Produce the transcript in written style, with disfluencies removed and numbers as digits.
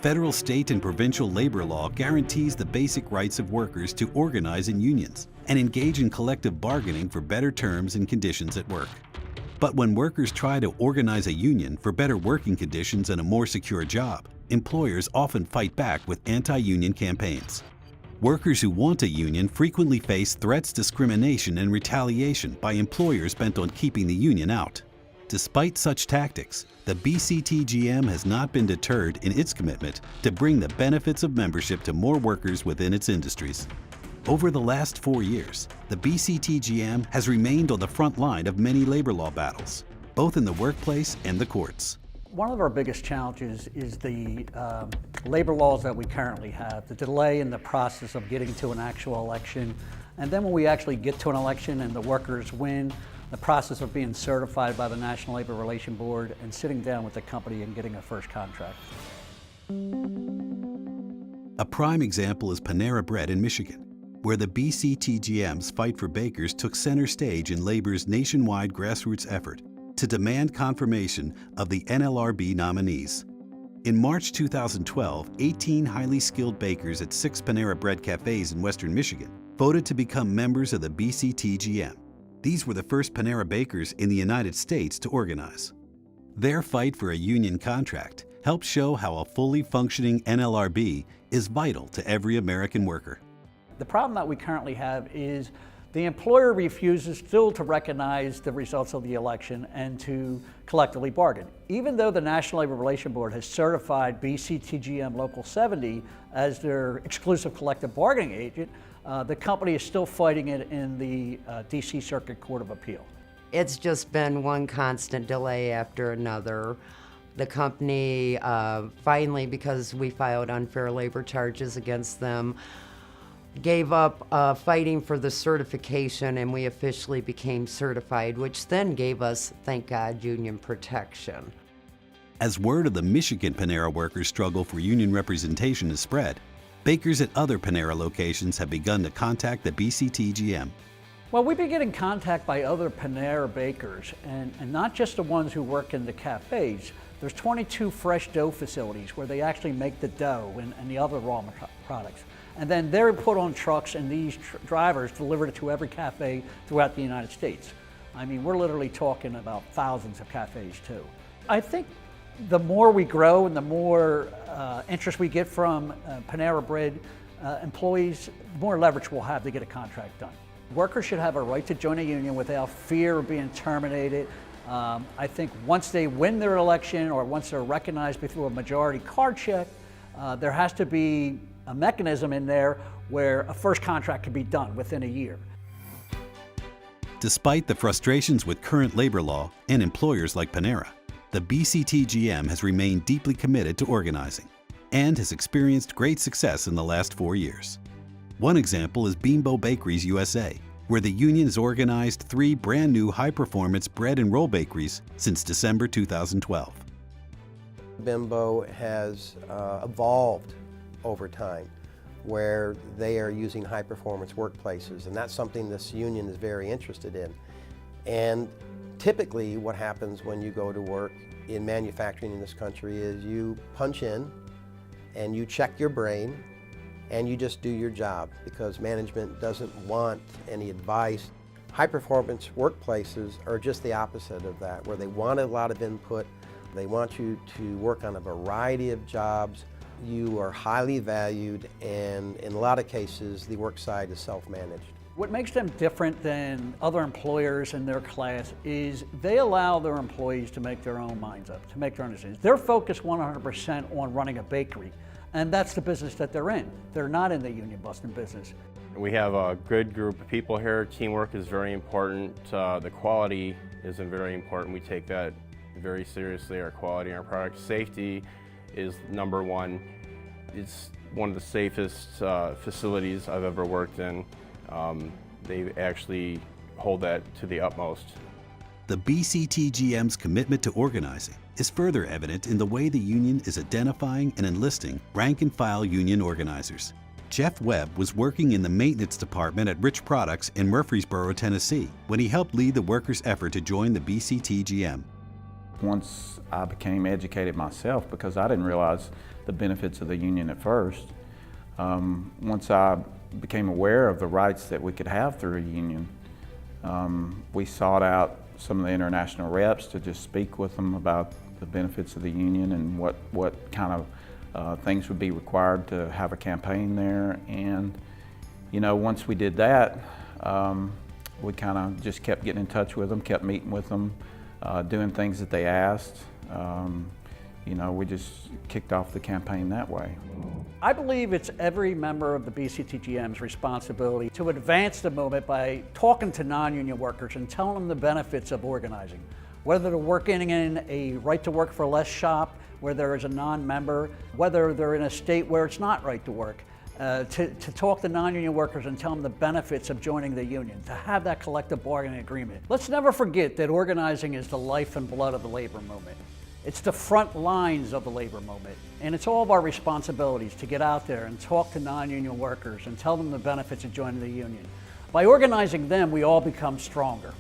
Federal, state, and provincial labor law guarantees the basic rights of workers to organize in unions and engage in collective bargaining for better terms and conditions at work. But when workers try to organize a union for better working conditions and a more secure job, employers often fight back with anti-union campaigns. Workers who want a union frequently face threats, discrimination, and retaliation by employers bent on keeping the union out. Despite such tactics, the BCTGM has not been deterred in its commitment to bring the benefits of membership to more workers within its industries. Over the last 4 years, the BCTGM has remained on the front line of many labor law battles, both in the workplace and the courts. One of our biggest challenges is the labor laws that we currently have, the delay in the process of getting to an actual election, and then when we actually get to an election and the workers win, the process of being certified by the National Labor Relations Board and sitting down with the company and getting a first contract. A prime example is Panera Bread in Michigan, where the BCTGM's Fight for Bakers took center stage in labor's nationwide grassroots effort to demand confirmation of the NLRB nominees. In March 2012, 18 highly skilled bakers at 6 Panera Bread cafes in western Michigan voted to become members of the BCTGM. These were the first Panera bakers in the United States to organize. Their fight for a union contract helps show how a fully functioning NLRB is vital to every American worker. The problem that we currently have is the employer refuses still to recognize the results of the election and to collectively bargain. Even though the National Labor Relations Board has certified BCTGM Local 70 as their exclusive collective bargaining agent, the company is still fighting it in the DC Circuit Court of Appeal. It's just been one constant delay after another. The company finally, because we filed unfair labor charges against them, gave up fighting for the certification, and we officially became certified, which then gave us, thank God, union protection. As word of the Michigan Panera workers' struggle for union representation has spread, bakers at other Panera locations have begun to contact the BCTGM. Well, we've been getting contact by other Panera bakers, and not just the ones who work in the cafes. There's 22 fresh dough facilities where they actually make the dough and the other raw products. And then they're put on trucks, and these drivers deliver it to every cafe throughout the United States. I mean, we're literally talking about thousands of cafes too. I think the more we grow and the more interest we get from Panera Bread employees, the more leverage we'll have to get a contract done. Workers should have a right to join a union without fear of being terminated. I think once they win their election or once they're recognized through a majority card check, there has to be a mechanism in there where a first contract can be done within a year. Despite the frustrations with current labor law and employers like Panera, the BCTGM has remained deeply committed to organizing and has experienced great success in the last 4 years. One example is Bimbo Bakeries USA, where the union has organized 3 brand new high-performance bread and roll bakeries since December 2012. Bimbo has evolved over time, where they are using high-performance workplaces, and that's something this union is very interested in. And typically what happens when you go to work in manufacturing in this country is you punch in and you check your brain and you just do your job because management doesn't want any advice. High-performance workplaces are just the opposite of that, where they want a lot of input. They want you to work on a variety of jobs. You are highly valued, and in a lot of cases, the work side is self-managed. What makes them different than other employers in their class is they allow their employees to make their own minds up, to make their own decisions. They're focused 100% on running a bakery, and that's the business that they're in. They're not in the union busting business. We have a good group of people here. Teamwork is very important. The quality is very important. We take that very seriously, our quality and our product. Safety is number one. It's one of the safest facilities I've ever worked in. They actually hold that to the utmost. The BCTGM's commitment to organizing is further evident in the way the union is identifying and enlisting rank-and-file union organizers. Jeff Webb was working in the maintenance department at Rich Products in Murfreesboro, Tennessee, when he helped lead the workers' effort to join the BCTGM. once I became educated myself, because I didn't realize the benefits of the union at first. Once I became aware of the rights that we could have through a union, we sought out some of the international reps to just speak with them about the benefits of the union and what kind of things would be required to have a campaign there. And once we did that, we kind of just kept getting in touch with them, kept meeting with them, doing things that they asked. We just kicked off the campaign that way. I believe it's every member of the BCTGM's responsibility to advance the movement by talking to non-union workers and telling them the benefits of organizing. Whether they're working in a right to work for less shop where there is a non-member, whether they're in a state where it's not right to work, to talk to non-union workers and tell them the benefits of joining the union, to have that collective bargaining agreement. Let's never forget that organizing is the life and blood of the labor movement. It's the front lines of the labor movement, and it's all of our responsibilities to get out there and talk to non-union workers and tell them the benefits of joining the union. By organizing them, we all become stronger.